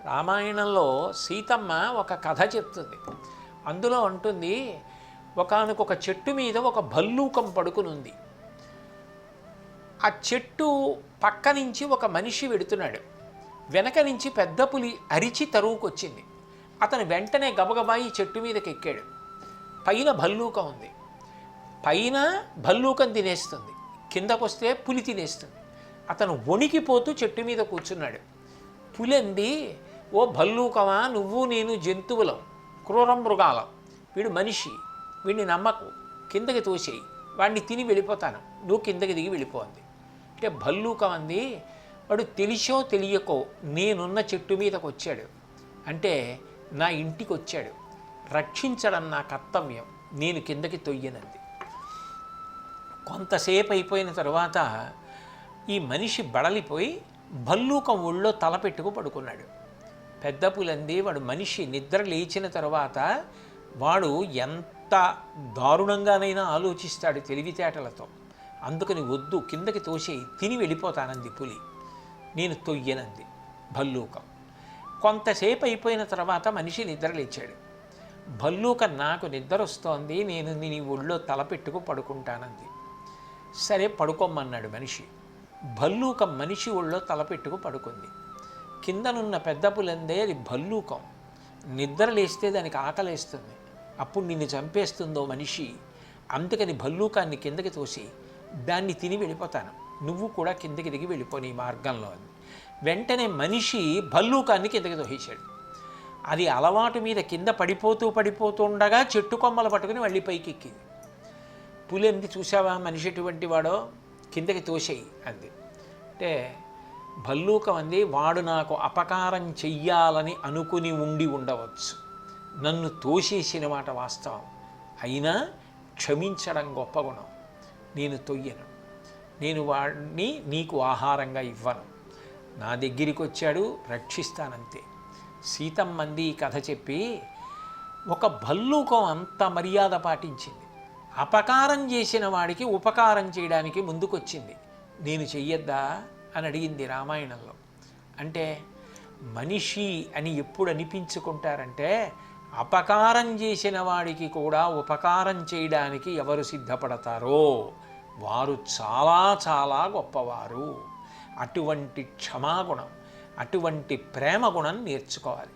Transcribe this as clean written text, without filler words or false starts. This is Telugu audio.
రామాయణంలో సీతమ్మ ఒక కథ చెప్తుంది. అందులో అంటుంది, ఒకానొక చెట్టు మీద ఒక భల్లూకం పడుకుని ఉంది. ఆ చెట్టు పక్క నుంచి ఒక మనిషి వెడుతున్నాడు. వెనక నుంచి పెద్ద పులి అరిచి తరువుకొచ్చింది. అతను వెంటనే గబగబా ఈ చెట్టు మీదకి ఎక్కాడు. పైన భల్లూకం ఉంది. పైన భల్లూకం తినేస్తుంది, కిందకొస్తే పులి తినేస్తుంది. అతను వణికిపోతూ చెట్టు మీద కూర్చున్నాడు. పులి అంది, ఓ భల్లూకమా, నువ్వు నేను జంతువులం, క్రూర మృగాలం, వీడు మనిషి, వీడిని నమ్మకు, కిందకి తోసేయి, వాడిని తిని వెళ్ళిపోతాను, నువ్వు కిందకి దిగి వెళ్ళిపోంది. అంటే భల్లూకం అంది, వాడు తెలిసో తెలియకో నేనున్న చెట్టు మీదకి వచ్చాడు, అంటే నా ఇంటికి వచ్చాడు, రక్షించడం నా కర్తవ్యం, నేను కిందకి తొయ్యనంది. కొంతసేపు అయిపోయిన తర్వాత ఈ మనిషి బడలిపోయి భల్లూకం ఒళ్ళో తలపెట్టుకు పడుకున్నాడు. పెద్ద పులంది, వాడు మనిషి నిద్ర లేచిన తర్వాత వాడు ఎంత దారుణంగానైనా ఆలోచిస్తాడు తెలివితేటలతో, అందుకని వద్దు, కిందకి తోసేయి, తిని వెళ్ళిపోతానంది పులి. నేను తొయ్యనంది భల్లూకం. కొంతసేపు అయిపోయిన తర్వాత మనిషి నిద్ర లేచాడు. భల్లూకం, నాకు నిద్ర వస్తోంది, నేను నీ ఒళ్ళో తలపెట్టుకు పడుకుంటానంది. సరే పడుకోమన్నాడు మనిషి. భల్లూకం మనిషి ఒళ్ళో తలపెట్టుకు పడుకుంది. కిందనున్న పెద్ద పులందే, అది భల్లూకం, నిద్ర లేస్తే దానికి ఆకలేస్తుంది, అప్పుడు నిన్ను చంపేస్తుందో మనిషి, అందుకని భల్లూకాన్ని కిందకి తోసి దాన్ని తిని వెళ్ళిపోతాను, నువ్వు కూడా కిందకి దిగి వెళ్ళిపో నీ మార్గంలో అని. వెంటనే మనిషి భల్లూకాన్ని కిందకి తోసేశాడు. అది అలవాటు మీద కింద పడిపోతుండగా చెట్టు కొమ్మలు పట్టుకుని మళ్ళీ పైకి ఎక్కింది. పులి అంది, చూసావా మనిషి ఎటువంటి వాడో, కిందకి తోసేయి అంది. అంటే భల్లూకం అంది, వాడు నాకు అపకారం చెయ్యాలని అనుకుని ఉండి ఉండవచ్చు, నన్ను తోసేసిన మాట వాస్తవం, అయినా క్షమించడం గొప్ప గుణం, నేను తొయ్యను, నేను వాడిని నీకు ఆహారంగా ఇవ్వను, నా దగ్గరికి వచ్చాడు రక్షిస్తానంతే. సీతమ్మంది ఈ కథ చెప్పి, ఒక భల్లూకం అంత మర్యాద పాటించింది, అపకారం చేసిన వాడికి ఉపకారం చేయడానికి ముందుకొచ్చింది, నేను చెయ్యొద్దా అని అడిగింది రామాయణంలో. అంటే మనిషి అని ఎప్పుడు అనిపించుకుంటారంటే, అపకారం చేసిన వాడికి కూడా ఉపకారం చేయడానికి ఎవరు సిద్ధపడతారో వారు చాలా చాలా గొప్పవారు. అటువంటి క్షమాగుణం, అటువంటి ప్రేమ గుణం నేర్చుకోవాలి.